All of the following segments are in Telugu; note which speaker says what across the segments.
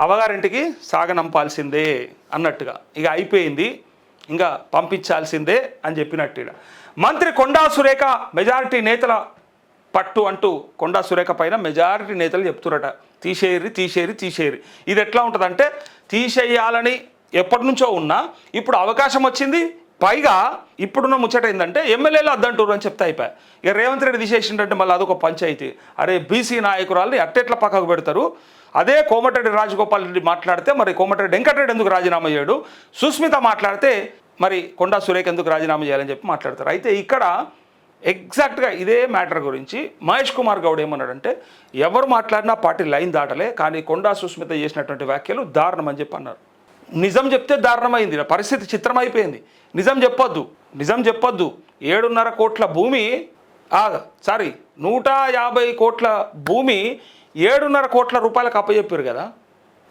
Speaker 1: అవ్వగారింటికి సాగనంపాల్సిందే అన్నట్టుగా ఇక అయిపోయింది, ఇంకా పంపించాల్సిందే అని చెప్పినట్టు. మంత్రి కొండా సురేఖ మెజారిటీ నేతల పట్టు అంటూ కొండా సురేఖ పైన మెజారిటీ నేతలు చెప్తున్నారట, తీసేయరి. ఇది ఎట్లా ఉంటుందంటే, తీసేయాలని ఎప్పటి నుంచో ఉన్నా ఇప్పుడు అవకాశం వచ్చింది. పైగా ఇప్పుడున్న ముచ్చట ఏంటంటే ఎమ్మెల్యేలు అద్దంటారు అని చెప్తే అయిపోయి. ఇక రేవంత్ రెడ్డి తీసేసిందంటే మళ్ళీ అదొక పంచాయతీ. అరే బీసీ నాయకురాలని అట్టెట్ల పక్కకు పెడతారు. అదే కోమటిరెడ్డి రాజగోపాల్ రెడ్డి మాట్లాడితే మరి కోమటిరెడ్డి వెంకటరెడ్డి ఎందుకు రాజీనామా చేయడు, సుస్మిత మాట్లాడితే మరి కొండా సురేఖ ఎందుకు రాజీనామా చేయాలని చెప్పి మాట్లాడతారు. అయితే ఇక్కడ ఎగ్జాక్ట్గా ఇదే మ్యాటర్ గురించి మహేష్ కుమార్ గౌడ్ ఏమన్నాడంటే, ఎవరు మాట్లాడినా పార్టీ లైన్ దాటలే, కానీ కొండా సుస్మిత చేసినటువంటి వ్యాఖ్యలు దారుణం అని చెప్పి అన్నారు. నిజం చెప్తే దారుణమైంది, పరిస్థితి చిత్రమైపోయింది. నిజం చెప్పొద్దు 7.5 కోట్ల భూమి 150 కోట్ల భూమి 7.5 కోట్ల రూపాయలకు అప్పచెప్పారు కదా,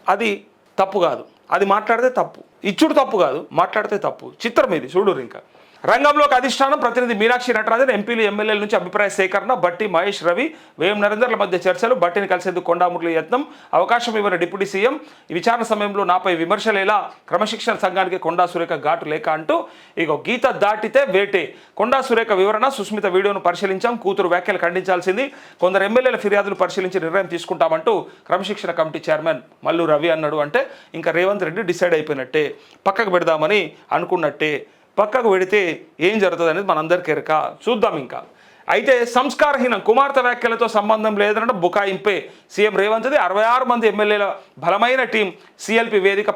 Speaker 1: అది తప్పు కాదు. అది మాట్లాడితే తప్పు, ఇచ్చుడు తప్పు కాదు, మాట్లాడితే తప్పు. చిత్రం ఇది చూడురు. ఇంకా రంగంలోకి అధిష్టానం ప్రతినిధి మీనాక్షి నటరాజన్, ఎంపీలు ఎమ్మెల్యేల నుంచి అభిప్రాయ సేకరణ, బట్టి మహేష్ రవి, వేం నరేందర్ల మధ్య చర్చలు, బట్టిని కలిసేందుకు కొండామురళి యత్నం, అవకాశం ఇవ్వని డిప్యూటీ సీఎం, విచారణ సమయంలో నాపై విమర్శలేలా, క్రమశిక్షణ సంఘానికి కొండా సురేఖ ఘాటు లేక అంటూ ఇగో గీత దాటితే వేటే. కొండా సురేఖ వివరణ, సుస్మిత వీడియోను పరిశీలించాం, కూతురు వ్యాఖ్యలు ఖండించాల్సింది, కొందరు ఎమ్మెల్యేల ఫిర్యాదులు పరిశీలించి నిర్ణయం తీసుకుంటామంటూ క్రమశిక్షణ కమిటీ చైర్మన్ మల్లు రవి అన్నాడు. అంటే ఇంకా రేవంత్ రెడ్డి డిసైడ్ అయిపోయినట్టే, పక్కకు పెడదామని అనుకున్నట్టే. పక్కకు పెడితే ఏం జరుగుతుంది అనేది మనందరికీ ఎరక. చూద్దాం ఇంకా. అయితే సంస్కారహీనం, కుమార్తె వ్యాఖ్యలతో సంబంధం లేదన్న బుకాయింపే సీఎం రేవంత్ది. 66 మంది ఎమ్మెల్యేల బలమైన టీం, సిఎల్పి వేదికగా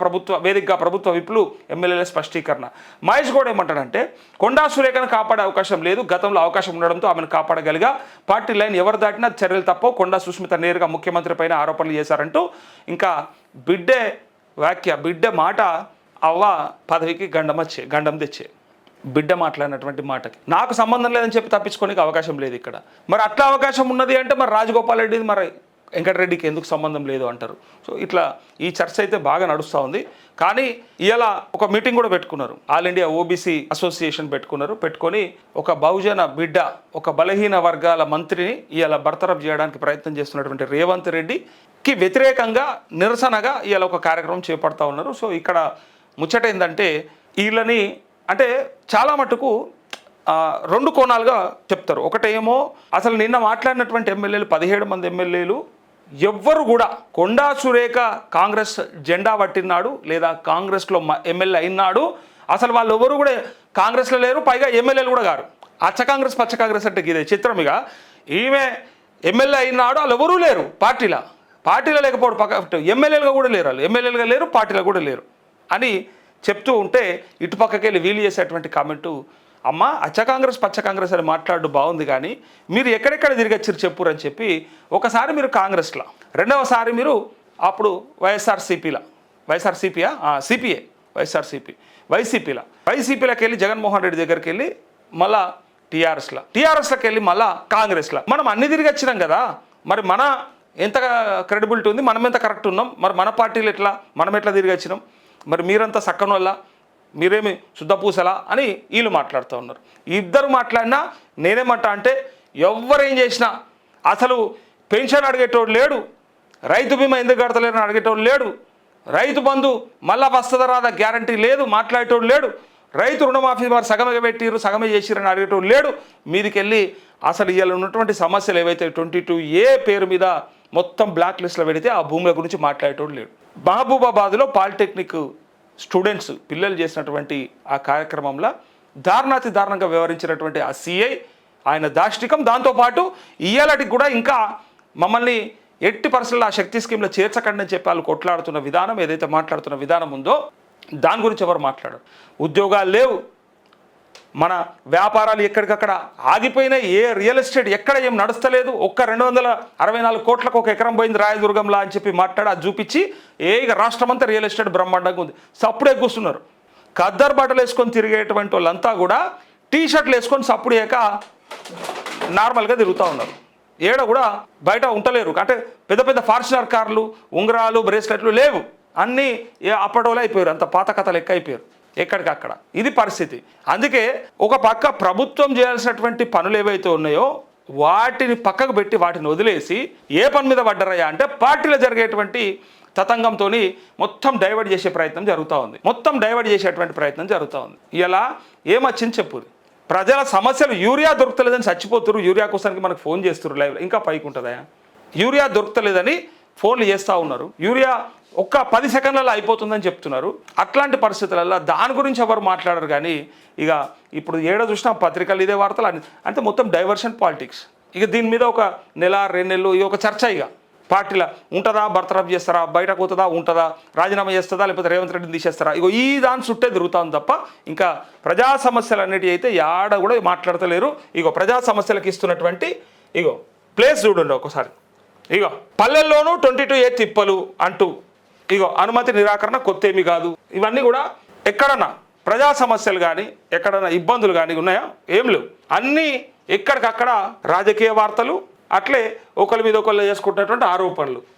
Speaker 1: ప్రభుత్వ విప్లు ఎమ్మెల్యేల స్పష్టీకరణ. మహేష్ గౌడ్ ఏమంటాడంటే, కొండా సురేఖను కాపాడే అవకాశం లేదు, గతంలో అవకాశం ఉండడంతో ఆమెను కాపాడగలిగా, పార్టీ లైన్ ఎవరు దాటినా చర్యలు తప్ప, కొండా సుస్మిత నేరుగా ముఖ్యమంత్రి పైన ఆరోపణలు చేశారంటూ ఇంకా బిడ్డే వ్యాఖ్య, బిడ్డ మాట అవ్వ పదవికి గండం తెచ్చే. బిడ్డ మాట్లాడినటువంటి మాటకి నాకు సంబంధం లేదని చెప్పి తప్పించుకోనికి అవకాశం లేదు ఇక్కడ. మరి అట్లా అవకాశం ఉన్నది అంటే మరి రాజగోపాల్ రెడ్డి మరి వెంకటరెడ్డికి ఎందుకు సంబంధం లేదు అంటారు. సో ఇట్లా ఈ చర్చ అయితే బాగా నడుస్తూ ఉంది. కానీ ఇలా ఒక మీటింగ్ కూడా పెట్టుకున్నారు, ఆల్ ఇండియా ఓబీసీ అసోసియేషన్ పెట్టుకొని ఒక బహుజన బిడ్డ, ఒక బలహీన వర్గాల మంత్రిని ఇలా బర్తరఫ్ చేయడానికి ప్రయత్నం చేస్తున్నటువంటి రేవంత్ రెడ్డికి వ్యతిరేకంగా నిరసనగా ఇలా ఒక కార్యక్రమం చేపడతా ఉన్నారు. సో ఇక్కడ ముచ్చట ఏంటంటే, వీళ్ళని అంటే చాలా మటుకు 2 కోణాలుగా చెప్తారు. ఒకటేమో అసలు నిన్న మాట్లాడినటువంటి ఎమ్మెల్యేలు 17 మంది ఎమ్మెల్యేలు ఎవ్వరు కూడా కొండా సురేఖ కాంగ్రెస్ జెండా పట్టినాడు లేదా కాంగ్రెస్లో ఎమ్మెల్యే అయినాడు, అసలు వాళ్ళు ఎవరు కూడా కాంగ్రెస్లో లేరు, పైగా ఎమ్మెల్యేలు కూడా గారు. అచ్చ కాంగ్రెస్ పచ్చ కాంగ్రెస్ అంటే ఇదే చిత్రమిగా. ఈమె ఎమ్మెల్యే అయినాడు, వాళ్ళు ఎవరూ లేరు పార్టీలో లేకపోవడం పక్క, ఎమ్మెల్యేలుగా కూడా లేరు, వాళ్ళు ఎమ్మెల్యేలుగా లేరు, పార్టీలో కూడా లేరు అని చెప్తూ ఉంటే ఇటుపక్కకి వెళ్ళి వీలు చేసేటువంటి కామెంటు, అమ్మ అచ్చ కాంగ్రెస్ పచ్చ కాంగ్రెస్ అని మాట్లాడు బాగుంది, కానీ మీరు ఎక్కడెక్కడ తిరిగొచ్చారు చెప్పురు అని చెప్పి, ఒకసారి మీరు కాంగ్రెస్లో, రెండవసారి మీరు అప్పుడు వైసీపీలోకి వెళ్ళి జగన్మోహన్ రెడ్డి దగ్గరికి వెళ్ళి మళ్ళా టీఆర్ఎస్లోకి వెళ్ళి మళ్ళా కాంగ్రెస్లో. మనం అన్ని తిరిగి వచ్చినాం కదా, మరి మన ఎంత క్రెడిబిలిటీ ఉంది, మనం ఎంత కరెక్ట్ ఉన్నాం, మరి మన పార్టీలు ఎట్లా, మనం ఎట్లా తిరిగి వచ్చినాం, మరి మీరంతా సక్కన వల్ల మీరేమి శుద్ధపూసలా అని వీళ్ళు మాట్లాడుతూ ఉన్నారు. ఇద్దరు మాట్లాడినా నేనేమంటా అంటే, ఎవరేం చేసినా అసలు పెన్షన్ అడిగేటోడు లేడు, రైతు బీమా ఎందుకు కడతలేరని అడిగేటోడు లేడు, రైతు బంధు మళ్ళా వస్తుందా రాదా గ్యారంటీ లేదు మాట్లాడేటోడు లేడు, రైతు రుణమాఫీ మరి సగమే పెట్టిరు సగమే చేసిరని అడిగేటోడు లేడు. మీదికి వెళ్ళి అసలు ఇవాళ ఉన్నటువంటి సమస్యలు ఏవైతే 22A పేరు మీద మొత్తం బ్లాక్ లిస్ట్లో పెడితే ఆ భూముల గురించి మాట్లాడేటోడు లేడు. మహబూబాబాద్లో పాలిటెక్నిక్ స్టూడెంట్స్ పిల్లలు చేసినటువంటి ఆ కార్యక్రమంలో దారుణంగా వ్యవహరించినటువంటి ఆ సిఐ, ఆయన దాష్టికం, దాంతోపాటు ఇయ్యాలటికి కూడా ఇంకా మమ్మల్ని ఎట్టి పరిస్థితుల్లో ఆ శక్తి స్కీమ్లో చేర్చకండి అని చెప్పి వాళ్ళు కొట్లాడుతున్న విధానం, ఏదైతే మాట్లాడుతున్న విధానం ఉందో దాని గురించి ఎవరు మాట్లాడరు. ఉద్యోగాలు లేవు, మన వ్యాపారాలు ఎక్కడికక్కడ ఆగిపోయినాయి, ఏ రియల్ ఎస్టేట్ ఎక్కడ ఏం నడుస్తలేదు, ఒక్క 264 కోట్లకు ఒక ఎకరం పోయింది రాయదుర్గంలా అని చెప్పి మాట్లాడి అది చూపించి ఇక రాష్ట్రం అంతా రియల్ ఎస్టేట్ బ్రహ్మాండంగా ఉంది. సప్పుడే కూస్తున్నారు. ఖద్దరు బట్టలు వేసుకొని తిరిగేటువంటి వాళ్ళంతా కూడా టీషర్ట్లు వేసుకొని సప్పుడు చేయక నార్మల్గా తిరుగుతూ ఉన్నారు. ఏడ కూడా బయట ఉండలేరు. అంటే పెద్ద ఫార్చునర్ కార్లు, ఉంగరాలు, బ్రేస్లెట్లు లేవు, అన్నీ అప్పటోలే అయిపోయారు, అంత పాత కథలు అయిపోయారు ఎక్కడికక్కడ. ఇది పరిస్థితి. అందుకే ఒక పక్క ప్రభుత్వం చేయాల్సినటువంటి పనులు ఏవైతే ఉన్నాయో వాటిని పక్కకు పెట్టి వాటిని వదిలేసి ఏ పని మీద పడ్డారయ్యా అంటే పార్టీలో జరిగేటువంటి తతంగంతో మొత్తం డైవర్ట్ చేసే ప్రయత్నం జరుగుతూ ఉంది. మొత్తం డైవర్ట్ చేసేటువంటి ప్రయత్నం జరుగుతూ ఉంది. ఇలా ఏమొచ్చింది చెప్పుది. ప్రజల సమస్యలు యూరియా దొరకలేదని చచ్చిపోతున్నారు. యూరియా కోసానికి మనకు ఫోన్ చేస్తున్నారు లైవ్. ఇంకా పైకి ఉంటుందా? యూరియా దొరకలేదని ఫోన్లు చేస్తూ ఉన్నారు. యూరియా ఒక్క 10 సెకండ్లలో అయిపోతుందని చెప్తున్నారు. అట్లాంటి పరిస్థితులలో దాని గురించి ఎవరు మాట్లాడరు. కానీ ఇక ఇప్పుడు ఏడో చూసినా పత్రికలు ఇదే వార్తలు అంటే మొత్తం డైవర్షన్ పాలిటిక్స్. ఇక దీని మీద ఒక నెల 2 నెలలు ఇక ఒక చర్చ. ఇక పార్టీలో ఉంటుందా, బర్తరఫ్ చేస్తారా, బయటకు పోతుందా, ఉంటుందా, రాజీనామా చేస్తుందా, లేకపోతే రేవంత్ రెడ్డిని తీసేస్తారా, ఇగో ఈ దాని చుట్టే తిరుగుతుంది తప్ప ఇంకా ప్రజా సమస్యలు అన్నిటి అయితే యాడ కూడా మాట్లాడతలేరు. ఇగో ప్రజా సమస్యలకు ఇస్తున్నటువంటి ఇగో ప్లేస్ చూడండి ఒకసారి. ఇగో పల్లెల్లోనూ 22A తిప్పలు అంటూ ఇగో అనుమతి నిరాకరణ కొత్త ఏమీ కాదు. ఇవన్నీ కూడా ఎక్కడన్నా ప్రజా సమస్యలు కానీ ఎక్కడన్నా ఇబ్బందులు కానీ ఉన్నాయా? ఏం లేవు. అన్నీ ఎక్కడికక్కడ రాజకీయ వార్తలు, అట్లే ఒకరి మీద ఒకళ్ళు చేసుకుంటున్నటువంటి ఆరోపణలు.